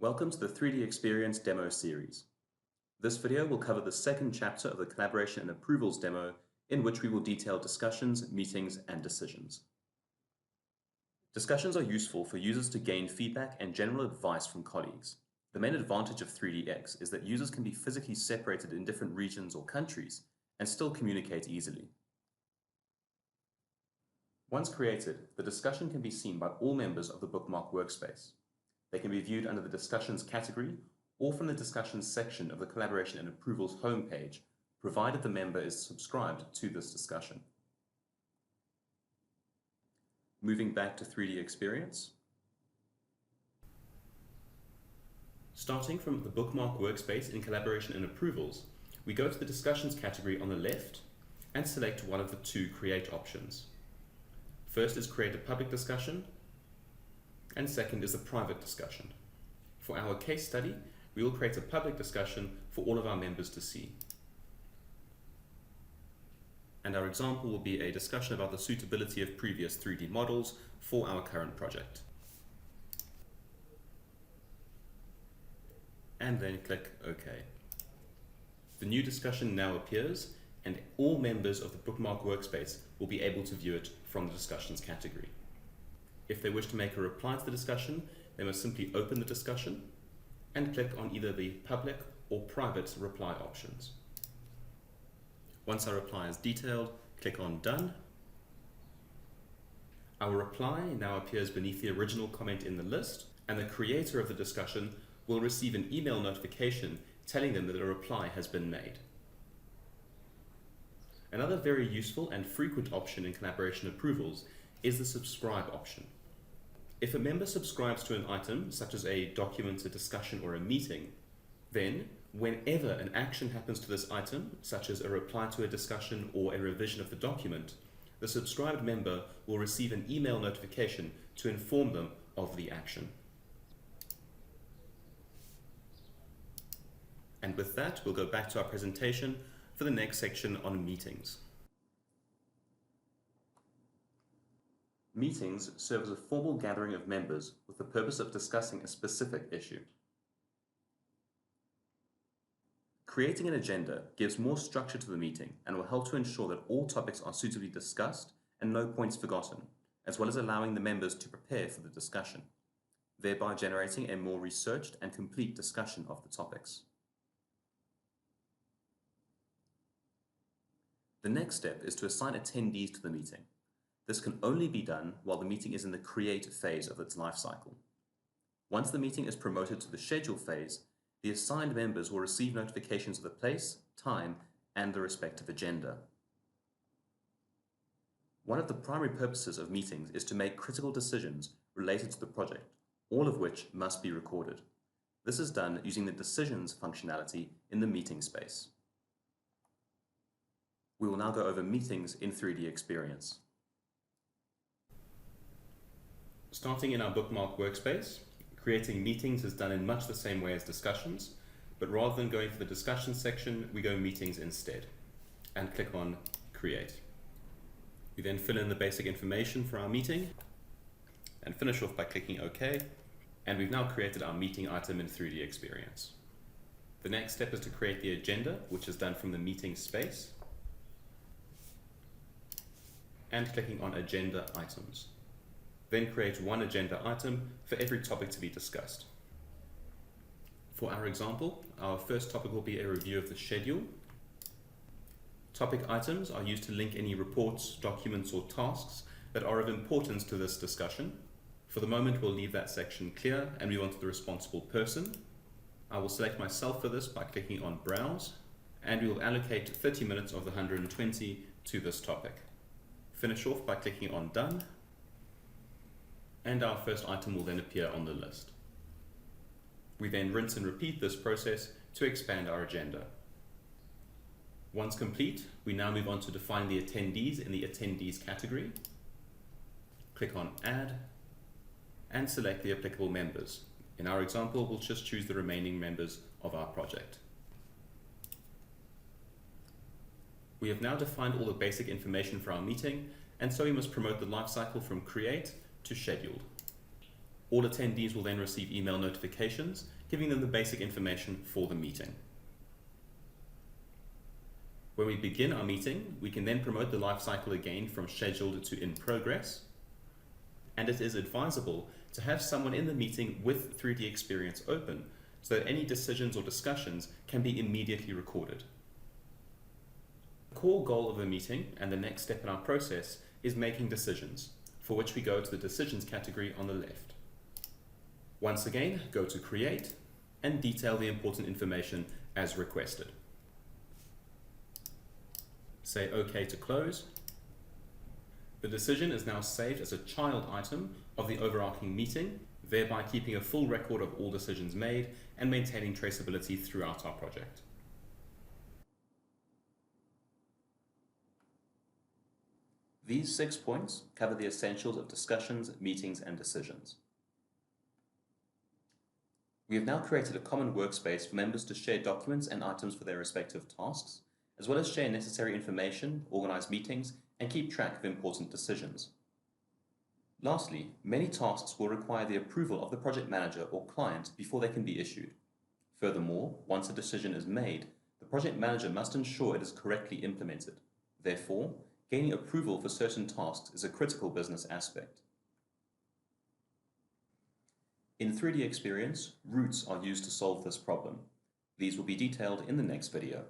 Welcome to the 3D Experience demo series. This video will cover the second chapter of the Collaboration and Approvals demo, in which we will detail discussions, meetings, and decisions. Discussions are useful for users to gain feedback and general advice from colleagues. The main advantage of 3DX is that users can be physically separated in different regions or countries and still communicate easily. Once created, the discussion can be seen by all members of the bookmark workspace. They can be viewed under the Discussions category or from the Discussions section of the Collaboration and Approvals homepage, provided the member is subscribed to this discussion. Moving back to 3D Experience. Starting from the Bookmark workspace in Collaboration and Approvals, we go to the Discussions category on the left and select one of the two Create options. First is Create a Public Discussion, and second is a private discussion. For our case study, we will create a public discussion for all of our members to see. And our example will be a discussion about the suitability of previous 3D models for our current project. And then click OK. The new discussion now appears, and all members of the bookmark workspace will be able to view it from the Discussions category. If they wish to make a reply to the discussion, they must simply open the discussion and click on either the public or private reply options. Once our reply is detailed, click on Done. Our reply now appears beneath the original comment in the list, and the creator of the discussion will receive an email notification telling them that a reply has been made. Another very useful and frequent option in collaboration approvals is the subscribe option. If a member subscribes to an item, such as a document, a discussion, or a meeting, then whenever an action happens to this item, such as a reply to a discussion or a revision of the document, the subscribed member will receive an email notification to inform them of the action. And with that, we'll go back to our presentation for the next section on meetings. Meetings serve as a formal gathering of members with the purpose of discussing a specific issue. Creating an agenda gives more structure to the meeting and will help to ensure that all topics are suitably discussed and no points forgotten, as well as allowing the members to prepare for the discussion, thereby generating a more researched and complete discussion of the topics. The next step is to assign attendees to the meeting. This can only be done while the meeting is in the create phase of its life cycle. Once the meeting is promoted to the schedule phase, the assigned members will receive notifications of the place, time, and the respective agenda. One of the primary purposes of meetings is to make critical decisions related to the project, all of which must be recorded. This is done using the Decisions functionality in the meeting space. We will now go over meetings in 3D Experience. Starting in our bookmark workspace, creating meetings is done in much the same way as discussions, but rather than going for the discussion section, we go meetings instead, and click on Create. We then fill in the basic information for our meeting, and finish off by clicking OK, and we've now created our meeting item in 3D Experience. The next step is to create the agenda, which is done from the meeting space, and clicking on Agenda Items. Then create one agenda item for every topic to be discussed. For our example, our first topic will be a review of the schedule. Topic items are used to link any reports, documents, or tasks that are of importance to this discussion. For the moment, we'll leave that section clear and move on to the responsible person. I will select myself for this by clicking on Browse, and we will allocate 30 minutes of the 120 to this topic. Finish off by clicking on Done, and our first item will then appear on the list. We then rinse and repeat this process to expand our agenda. Once complete, we now move on to define the attendees in the Attendees category. Click on Add, and select the applicable members. In our example, we'll just choose the remaining members of our project. We have now defined all the basic information for our meeting, and so we must promote the lifecycle from Create to Scheduled. All attendees will then receive email notifications, giving them the basic information for the meeting. When we begin our meeting, we can then promote the lifecycle again from scheduled to in progress. And it is advisable to have someone in the meeting with 3D Experience open so that any decisions or discussions can be immediately recorded. The core goal of the meeting and the next step in our process is making decisions, for which we go to the decisions category on the left. Once again, go to Create and detail the important information as requested. Say OK to close. The decision is now saved as a child item of the overarching meeting, thereby keeping a full record of all decisions made and maintaining traceability throughout our project. These 6 points cover the essentials of discussions, meetings, and decisions. We have now created a common workspace for members to share documents and items for their respective tasks, as well as share necessary information, organize meetings, and keep track of important decisions. Lastly, many tasks will require the approval of the project manager or client before they can be issued. Furthermore, once a decision is made, the project manager must ensure it is correctly implemented. Therefore, gaining approval for certain tasks is a critical business aspect. In 3D Experience, routes are used to solve this problem. These will be detailed in the next video.